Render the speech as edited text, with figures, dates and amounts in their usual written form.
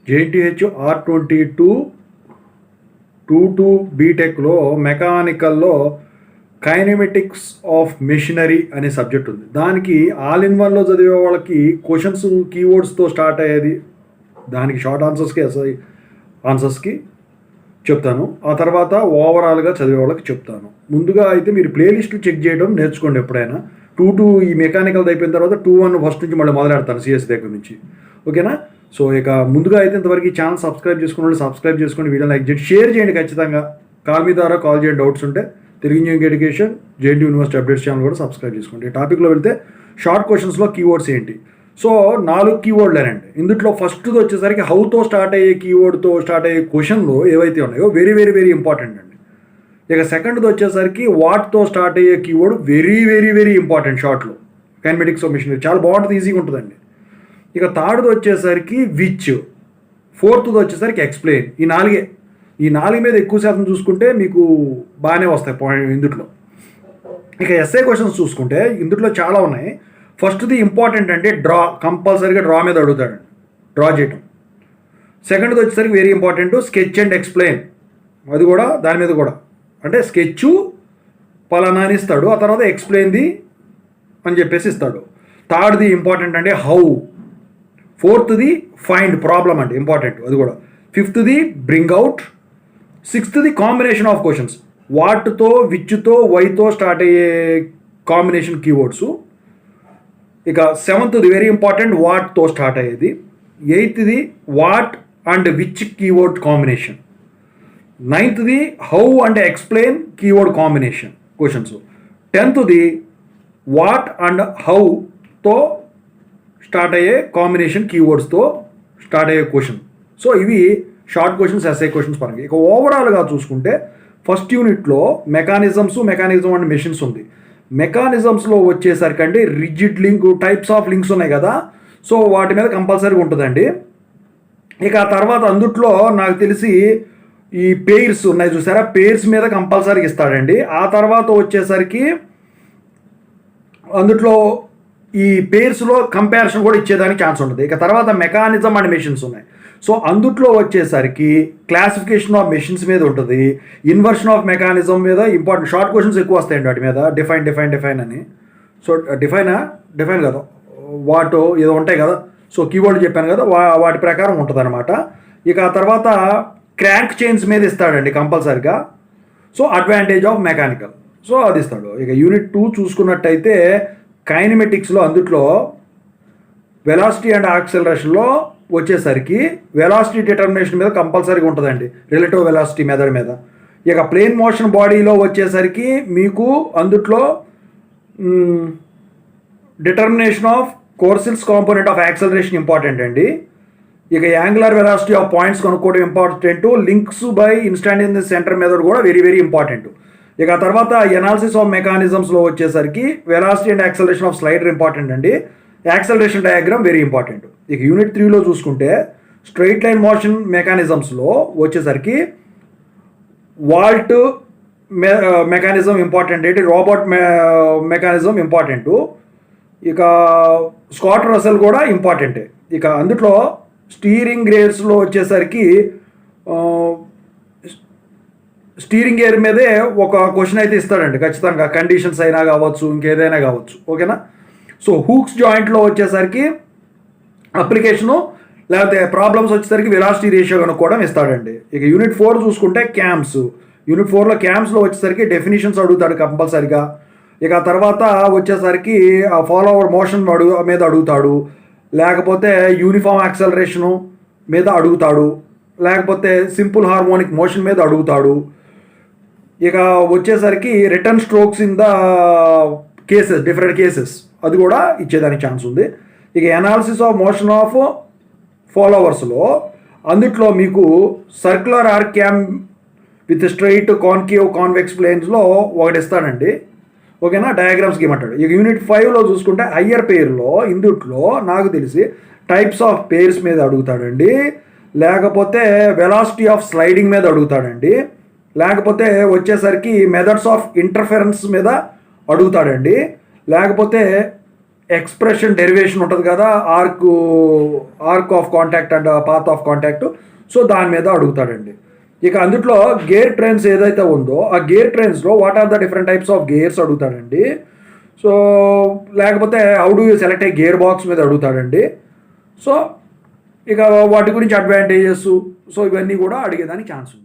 JNTH R22 22 బీటెక్లో మెకానికల్లో kinematics of machinery అనే subject ఉంది. దానికి ఆల్ ఇన్ వన్లో చదివే వాళ్ళకి క్వశ్చన్స్ కీవర్డ్స్తో స్టార్ట్ అయ్యేది, దానికి షార్ట్ ఆన్సర్స్కి చెప్తాను. ఆ తర్వాత ఓవరాల్గా చదివే వాళ్ళకి చెప్తాను. ముందుగా అయితే మీరు ప్లేలిస్ట్ చెక్ చేయడం నేర్చుకోండి. ఎప్పుడైనా 2 ఈ మెకానికల్ అయిపోయిన తర్వాత 2-1 ఫస్ట్ నుంచి మళ్ళీ మొదలెడతాను సిఎస్ దగ్గర నుంచి. ఓకేనా? సో ఇక ముందుగా అయితే ఇంతవరకు ఈ ఛానల్ సబ్స్క్రైబ్ చేసుకుని సబ్స్క్రైబ్ చేసుకోండి, వీడియో లైక్ చేయండి, షేర్ చేయండి. ఖచ్చితంగా కాల్ మీ ద్వారా కాల్ చేయండి డౌట్స్ ఉంటే. తిరిగి engineering education JNT university updates channel కూడా సబ్స్క్రైబ్ చేసుకోండి. టాపిక్లో వెళ్తే షార్ట్ క్వశ్చన్స్లో కీవర్డ్స్ ఏంటి? సో 4 కీవర్డ్లేనండి. ఇందులో ఫస్ట్ది వచ్చేసరికి హౌతో స్టార్ట్ అయ్యే కీవర్డ్తో స్టార్ట్ అయ్యే క్వశ్చన్లు ఏవైతే ఉన్నాయో వెరీ వెరీ వెరీ ఇంపార్టెంట్ అండి. ఇక సెకండ్ది వచ్చేసరికి వాట్తో స్టార్ట్ అయ్యే keyword very very very important షార్ట్లో. కైనమెటిక్స్ ఆఫ్ మెషినరీ చాలా బాగుంటుంది, ఈజీగా ఉంటుందండి. ఇక థర్డ్ది వచ్చేసరికి విచ్, ఫోర్త్ది వచ్చేసరికి ఎక్స్ప్లెయిన్. ఈ నాలుగు మీద ఎక్కువ శాతం చూసుకుంటే మీకు బాగానే వస్తాయి పాయింట్ ఇందులో. ఇక ఎస్ఏ క్వశ్చన్స్ చూసుకుంటే ఇందులో చాలా ఉన్నాయి. ఫస్ట్ది ఇంపార్టెంట్ అంటే డ్రా, కంపల్సరీగా డ్రా మీద అడుగుతాడు, డ్రా చేయటం. సెకండ్ది వచ్చేసరికి very important sketch and explain, అది కూడా దాని మీద కూడా అంటే స్కెచ్ పలానా అని ఇస్తాడు, ఆ తర్వాత ఎక్స్ప్లెయిన్ది అని చెప్పేసి ఇస్తాడు. థర్డ్ది ఇంపార్టెంట్ అంటే హౌ. ఫోర్త్ది ఫైండ్, ప్రాబ్లం అంటే ఇంపార్టెంట్ అది కూడా. ఫిఫ్త్ది బ్రింగ్ అవుట్. సిక్స్త్ది కాంబినేషన్ ఆఫ్ క్వశ్చన్స్, వాట్తో విచ్తో వైతో స్టార్ట్ అయ్యే కాంబినేషన్ కీవర్డ్స్. ఇక సెవెంత్ది వెరీ ఇంపార్టెంట్ వాట్తో స్టార్ట్ అయ్యేది. ఎయిత్ది what and which keyword combination. నైన్త్ది how and explain keyword combination questions. 10th what and హౌతో స్టార్ట్ అయ్యే కాంబినేషన్ కీవర్డ్స్తో స్టార్ట్ అయ్యే క్వశ్చన్. సో ఇవి షార్ట్ క్వశ్చన్స్, ఎస్ఏ క్వశ్చన్స్ పరంగా. ఇక ఓవరాల్గా చూసుకుంటే ఫస్ట్ యూనిట్లో మెకానిజం అండ్ మెషిన్స్ ఉంది. మెకానిజమ్స్లో వచ్చేసరికి అండి rigid link, types of links ఉన్నాయి కదా, సో వాటి మీద కంపల్సరీగా ఉంటుందండి. ఇక ఆ తర్వాత అందుట్లో నాకు తెలిసి ఈ పెయిర్స్ ఉన్నాయి చూసారా, పెయిర్స్ మీద కంపల్సరీగా ఇస్తాడండి. ఆ తర్వాత వచ్చేసరికి అందుట్లో ఈ పెయిర్స్లో కంపారిజన్ కూడా ఇచ్చేదానికి ఛాన్స్ ఉంటుంది. ఇక తర్వాత మెకానిజం అండ్ మెషిన్స్ ఉన్నాయి. సో అందుట్లో వచ్చేసరికి క్లాసిఫికేషన్ ఆఫ్ మెషిన్స్ మీద ఉంటుంది, ఇన్వర్షన్ ఆఫ్ మెకానిజం మీద ఇంపార్టెంట్ షార్ట్ క్వశ్చన్స్ ఎక్కువ వస్తాయండి వాటి మీద. డిఫైన్ అని. సో డిఫైన్ కదా, వాటో ఏదో ఉంటాయి కదా, సో కీవర్డ్ చెప్పాను కదా, వాటి ప్రకారం ఉంటుంది అనమాట. ఇక ఆ తర్వాత క్రాంక్ చైన్స్ మీద ఇస్తాడండి కంపల్సరిగా. So advantage of mechanical, so అది ఇస్తాడు. ఇక యూనిట్ 2 చూసుకున్నట్టయితే కైనమెటిక్స్లో అందుట్లో వెలాసిటీ అండ్ యాక్సెలరేషన్లో వచ్చేసరికి వెలాసిటీ డిటర్మినేషన్ మీద కంపల్సరీగా ఉంటుందండి, రిలేటివ్ వెలాసిటీ మెథడ్ మీద. ఇక ప్లేన్ మోషన్ బాడీలో వచ్చేసరికి మీకు అందుట్లో determination of Coriolis component of acceleration important అండి. ఇక యాంగులర్ వెలాసిటీ ఆఫ్ పాయింట్స్ కనుక్కోవడం important. Links by instantaneous centre method కూడా వెరీ వెరీ ఇంపార్టెంట్. ఇక తర్వాత ఎనాలిసిస్ ఆఫ్ మెకానిజమ్స్లో వచ్చేసరికి velocity and acceleration of slider important అండి. Acceleration diagram very important. ఇక యూనిట్ 3లో చూసుకుంటే స్ట్రైట్ లైన్ మోషన్ మెకానిజమ్స్లో వచ్చేసరికి వాల్ట్ మెకానిజం ఇంపార్టెంట్ ఏంటి, రోబోట్ మెకానిజం ఇంపార్టెంట్. ఇక స్కాట్ రసెల్ కూడా ఇంపార్టెంటే. ఇక అందులో స్టీరింగ్ గేర్స్లో వచ్చేసరికి స్టీరింగ్ గేర్ మీదే ఒక క్వశ్చన్ అయితే ఇస్తాడండి ఖచ్చితంగా, కండిషన్స్ అయినా కావచ్చు, ఇంకేదైనా కావచ్చు. ఓకేనా? సో హూక్స్ జాయింట్లో వచ్చేసరికి అప్లికేషను, లేకపోతే ప్రాబ్లమ్స్ వచ్చేసరికి వెలాసిటీ రేషియో కనుక్కోవడం ఇస్తాడండి. ఇక యూనిట్ 4 చూసుకుంటే క్యామ్స్. యూనిట్ 4లో క్యామ్స్లో వచ్చేసరికి డెఫినేషన్స్ అడుగుతాడు కంపల్సరిగా. ఇక తర్వాత వచ్చేసరికి ఫాలోవర్ మోషన్ మీద అడుగుతాడు, లేకపోతే యూనిఫామ్ యాక్సెలరేషను మీద అడుగుతాడు, లేకపోతే సింపుల్ హార్మోనిక్ మోషన్ మీద అడుగుతాడు. ఇక వచ్చేసరికి return strokes in the cases, different cases, అది కూడా ఇచ్చేదానికి ఛాన్స్ ఉంది. ఇక అనాలిసిస్ ఆఫ్ మోషన్ ఆఫ్ ఫాలోవర్స్లో అందుట్లో మీకు circular arc cam with straight concave convex ప్లేన్స్లో ఒకటి ఇస్తాడండి. ఓకేనా? డయాగ్రామ్స్ గీమంటాడు. ఇక యూనిట్ 5లో చూసుకుంటే హయ్యర్ పెయిర్లో ఇందుట్లో నాకు తెలిసి టైప్స్ ఆఫ్ పెయిర్స్ మీద అడుగుతాడండి, లేకపోతే వెలాసిటీ ఆఫ్ స్లైడింగ్ మీద అడుగుతాడండి, లేకపోతే వచ్చేసరికి మెథడ్స్ ఆఫ్ ఇంటర్ఫరెన్స్ మీద అడుగుతాడండి, లేకపోతే ఎక్స్ప్రెషన్ డెరివేషన్ ఉంటుంది కదా, arc of contact and path of contact. So దాని మీద అడుగుతాడండి. ఇక అందుట్లో గేర్ ట్రైన్స్ ఏదైతే ఉందో ఆ గేర్ ట్రైన్స్లో what are the different types of gears అడుగుతాడండి. సో లేకపోతే how do you select a gear box మీద అడుగుతాడండి. సో ఇక వాటి గురించి అడ్వాంటేజెస్, సో ఇవన్నీ కూడా అడిగేదానికి ఛాన్స్ ఉంది.